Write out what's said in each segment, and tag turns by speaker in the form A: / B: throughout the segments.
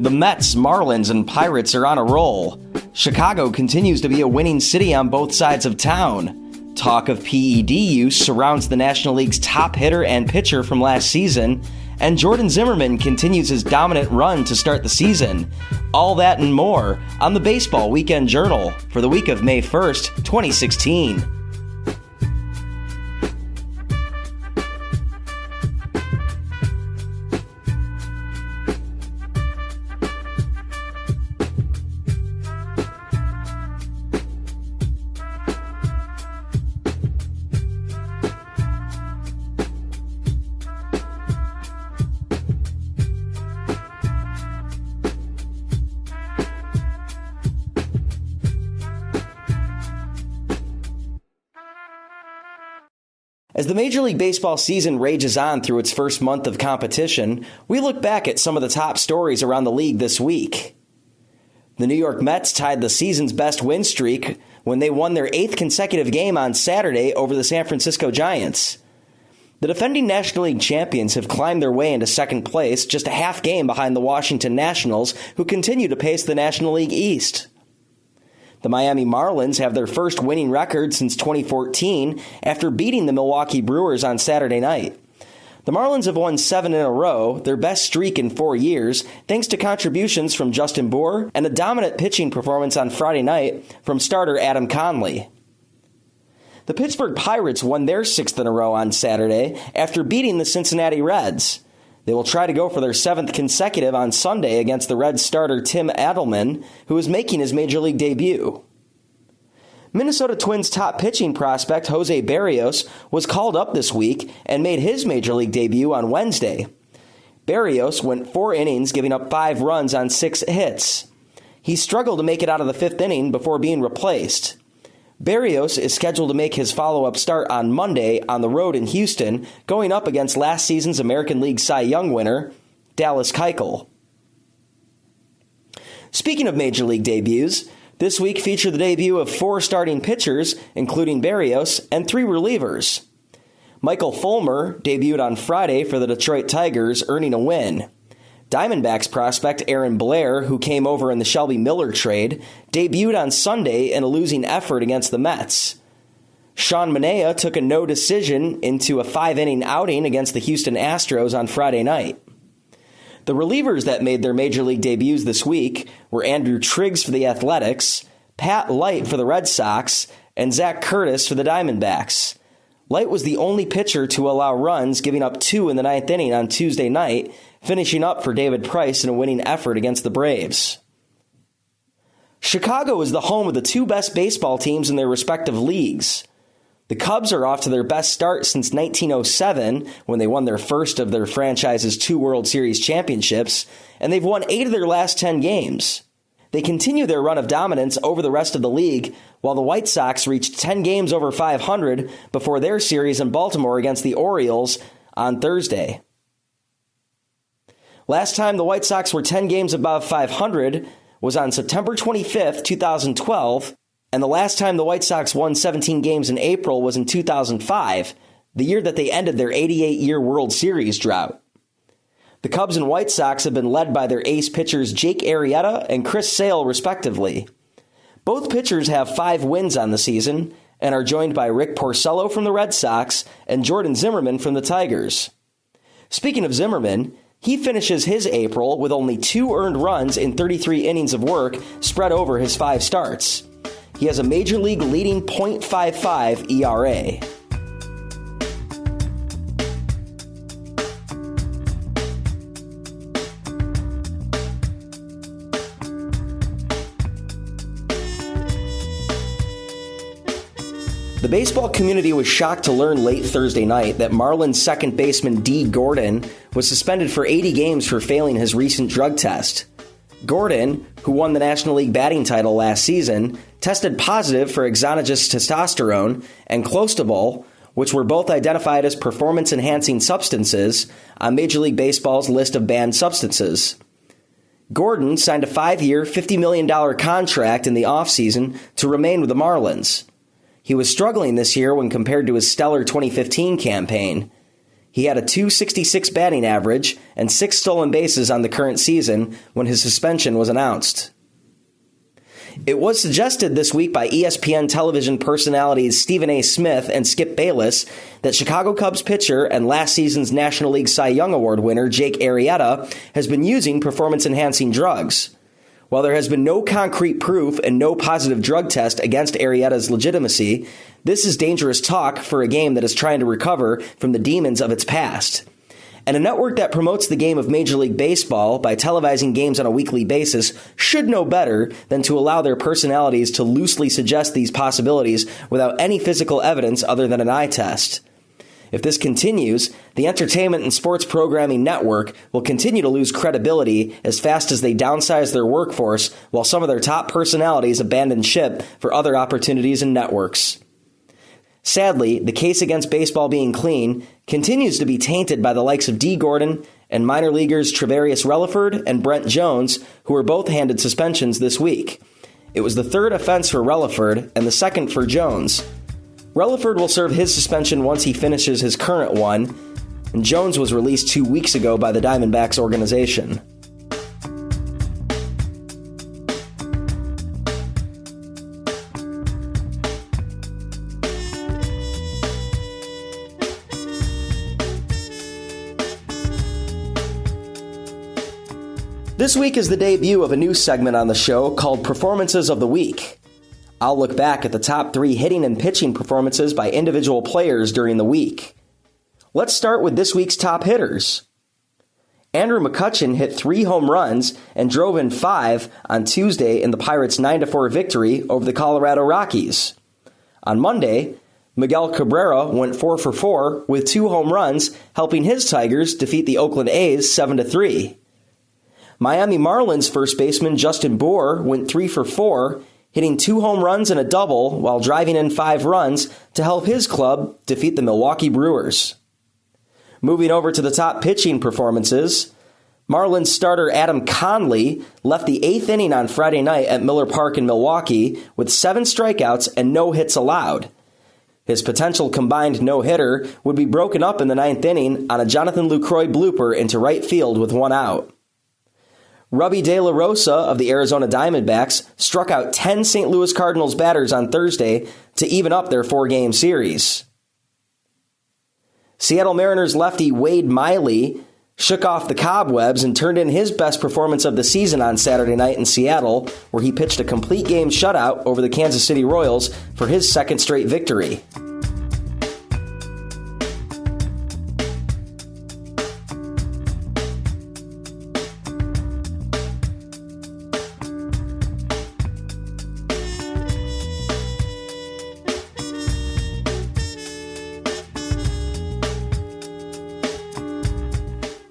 A: The Mets, Marlins, and Pirates are on a roll. Chicago continues to be a winning city on both sides of town. Talk of PED use surrounds the National League's top hitter and pitcher from last season, and Jordan Zimmermann continues his dominant run to start the season. All that and more on the Baseball Weekend Journal for the week of May 1st, 2016. As the Major League Baseball season rages on through its first month of competition, we look back at some of the top stories around the league this week. The New York Mets tied the season's best win streak when they won their 8th consecutive game on Saturday over the San Francisco Giants. The defending National League champions have climbed their way into second place, just a half game behind the Washington Nationals, who continue to pace the National League East. The Miami Marlins have their first winning record since 2014 after beating the Milwaukee Brewers on Saturday night. The Marlins have won 7 in a row, their best streak in 4 years, thanks to contributions from Justin Bour and a dominant pitching performance on Friday night from starter Adam Conley. The Pittsburgh Pirates won their 6th in a row on Saturday after beating the Cincinnati Reds. They will try to go for their 7th consecutive on Sunday against the Reds starter Tim Adelman, who is making his Major League debut. Minnesota Twins top pitching prospect Jose Berrios was called up this week and made his Major League debut on Wednesday. Berrios went 4 innings, giving up 5 runs on 6 hits. He struggled to make it out of the 5th inning before being replaced. Berrios is scheduled to make his follow-up start on Monday on the road in Houston, going up against last season's American League Cy Young winner, Dallas Keuchel. Speaking of Major League debuts, this week featured the debut of 4 starting pitchers, including Berrios, and 3 relievers. Michael Fulmer debuted on Friday for the Detroit Tigers, earning a win. Diamondbacks prospect Aaron Blair, who came over in the Shelby Miller trade, debuted on Sunday in a losing effort against the Mets. Sean Manaea took a no decision into a 5-inning outing against the Houston Astros on Friday night. The relievers that made their Major League debuts this week were Andrew Triggs for the Athletics, Pat Light for the Red Sox, and Zach Curtis for the Diamondbacks. Light was the only pitcher to allow runs, giving up 2 in the 9th inning on Tuesday night, finishing up for David Price in a winning effort against the Braves. Chicago is the home of the 2 best baseball teams in their respective leagues. The Cubs are off to their best start since 1907, when they won their first of their franchise's 2 World Series championships, and they've won 8 of their last 10 games. They continue their run of dominance over the rest of the league, while the White Sox reached 10 games over 500 before their series in Baltimore against the Orioles on Thursday. Last time the White Sox were 10 games above 500 was on September 25th, 2012, and the last time the White Sox won 17 games in April was in 2005, the year that they ended their 88-year World Series drought. The Cubs and White Sox have been led by their ace pitchers Jake Arrieta and Chris Sale, respectively. Both pitchers have 5 wins on the season and are joined by Rick Porcello from the Red Sox and Jordan Zimmermann from the Tigers. Speaking of Zimmermann, he finishes his April with only 2 earned runs in 33 innings of work spread over his 5 starts. He has a Major League leading .55 ERA. The baseball community was shocked to learn late Thursday night that Marlins second baseman Dee Gordon was suspended for 80 games for failing his recent drug test. Gordon, who won the National League batting title last season, tested positive for exogenous testosterone and clostebol, which were both identified as performance-enhancing substances on Major League Baseball's list of banned substances. Gordon signed a 5-year, $50 million contract in the offseason to remain with the Marlins. He was struggling this year when compared to his stellar 2015 campaign. He had a .266 batting average and 6 stolen bases on the current season when his suspension was announced. It was suggested this week by ESPN television personalities Stephen A. Smith and Skip Bayless that Chicago Cubs pitcher and last season's National League Cy Young Award winner Jake Arrieta has been using performance-enhancing drugs. While there has been no concrete proof and no positive drug test against Arrieta's legitimacy, this is dangerous talk for a game that is trying to recover from the demons of its past. And a network that promotes the game of Major League Baseball by televising games on a weekly basis should know better than to allow their personalities to loosely suggest these possibilities without any physical evidence other than an eye test. If this continues, the Entertainment and Sports Programming Network will continue to lose credibility as fast as they downsize their workforce while some of their top personalities abandon ship for other opportunities and networks. Sadly, the case against baseball being clean continues to be tainted by the likes of Dee Gordon and minor leaguers Travarius Relaford and Brent Jones, who were both handed suspensions this week. It was the third offense for Relaford and the second for Jones. Relaford will serve his suspension once he finishes his current one, and Jones was released 2 weeks ago by the Diamondbacks organization. This week is the debut of a new segment on the show called Performances of the Week. I'll look back at the top 3 hitting and pitching performances by individual players during the week. Let's start with this week's top hitters. Andrew McCutchen hit 3 home runs and drove in 5 on Tuesday in the Pirates' 9-4 victory over the Colorado Rockies. On Monday, Miguel Cabrera went 4 for 4 with 2 home runs, helping his Tigers defeat the Oakland A's 7-3. Miami Marlins first baseman Justin Bour went 3 for 4, hitting 2 home runs and a double while driving in 5 runs to help his club defeat the Milwaukee Brewers. Moving over to the top pitching performances, Marlins starter Adam Conley left the 8th inning on Friday night at Miller Park in Milwaukee with 7 strikeouts and no hits allowed. His potential combined no-hitter would be broken up in the 9th inning on a Jonathan Lucroy blooper into right field with 1 out. Robbie De La Rosa of the Arizona Diamondbacks struck out 10 St. Louis Cardinals batters on Thursday to even up their 4-game series. Seattle Mariners lefty Wade Miley shook off the cobwebs and turned in his best performance of the season on Saturday night in Seattle, where he pitched a complete game shutout over the Kansas City Royals for his 2nd straight victory.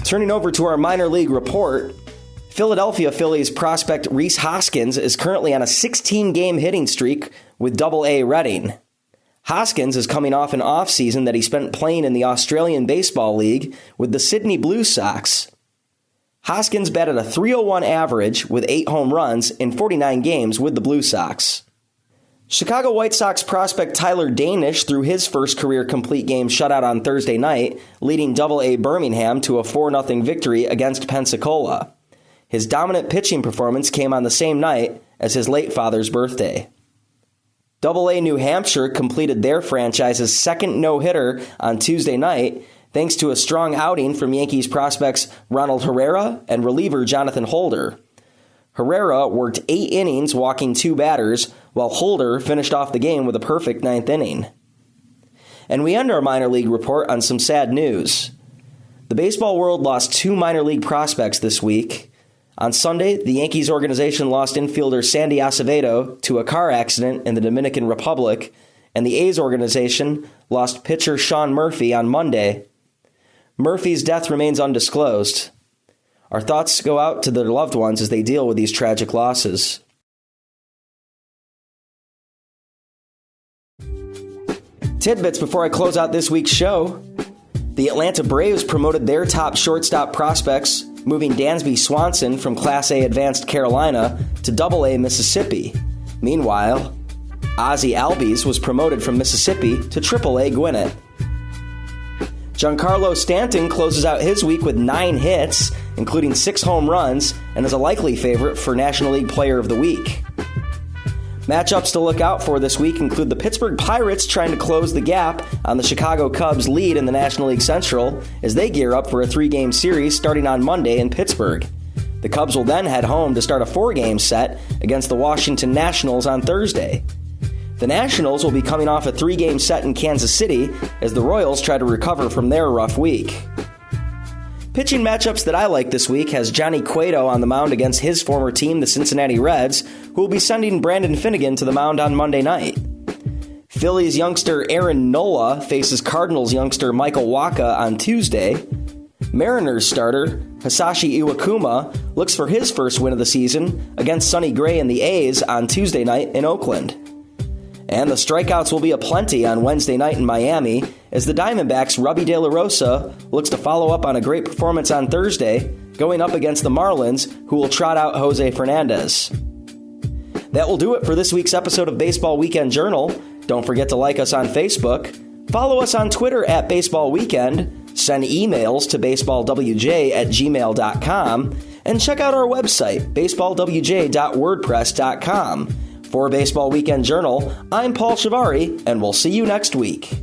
A: Turning over to our minor league report, Philadelphia Phillies prospect Rhys Hoskins is currently on a 16-game hitting streak with Double-A Reading. Hoskins is coming off an offseason that he spent playing in the Australian Baseball League with the Sydney Blue Sox. Hoskins batted a .301 average with 8 home runs in 49 games with the Blue Sox. Chicago White Sox prospect Tyler Danish threw his first career complete game shutout on Thursday night, leading Double-A Birmingham to a 4-0 victory against Pensacola. His dominant pitching performance came on the same night as his late father's birthday. Double-A New Hampshire completed their franchise's 2nd no-hitter on Tuesday night, thanks to a strong outing from Yankees prospects Ronald Herrera and reliever Jonathan Holder. Herrera worked 8 innings walking 2 batters, while Holder finished off the game with a perfect 9th inning. And we end our minor league report on some sad news. The baseball world lost 2 minor league prospects this week. On Sunday, the Yankees organization lost infielder Sandy Acevedo to a car accident in the Dominican Republic, and the A's organization lost pitcher Sean Murphy on Monday. Murphy's death remains undisclosed. Our thoughts go out to their loved ones as they deal with these tragic losses. Tidbits before I close out this week's show. The Atlanta Braves promoted their top shortstop prospects, moving Dansby Swanson from Class A Advanced Carolina to Double-A Mississippi. Meanwhile, Ozzie Albies was promoted from Mississippi to Triple-A Gwinnett. Giancarlo Stanton closes out his week with 9 hits, including 6 home runs, and is a likely favorite for National League Player of the Week. Matchups to look out for this week include the Pittsburgh Pirates trying to close the gap on the Chicago Cubs' lead in the National League Central as they gear up for a 3-game series starting on Monday in Pittsburgh. The Cubs will then head home to start a 4-game set against the Washington Nationals on Thursday. The Nationals will be coming off a 3-game set in Kansas City as the Royals try to recover from their rough week. Pitching matchups that I like this week has Johnny Cueto on the mound against his former team, the Cincinnati Reds, who will be sending Brandon Finnegan to the mound on Monday night. Phillies youngster Aaron Nola faces Cardinals youngster Michael Wacha on Tuesday. Mariners starter Hisashi Iwakuma looks for his first win of the season against Sonny Gray and the A's on Tuesday night in Oakland. And the strikeouts will be aplenty on Wednesday night in Miami as the Diamondbacks' Robbie De La Rosa looks to follow up on a great performance on Thursday, going up against the Marlins, who will trot out Jose Fernandez. That will do it for this week's episode of Baseball Weekend Journal. Don't forget to like us on Facebook, follow us on Twitter at Baseball Weekend, send emails to baseballwj@gmail.com, and check out our website, baseballwj.wordpress.com. For Baseball Weekend Journal, I'm Paul Shivari, and we'll see you next week.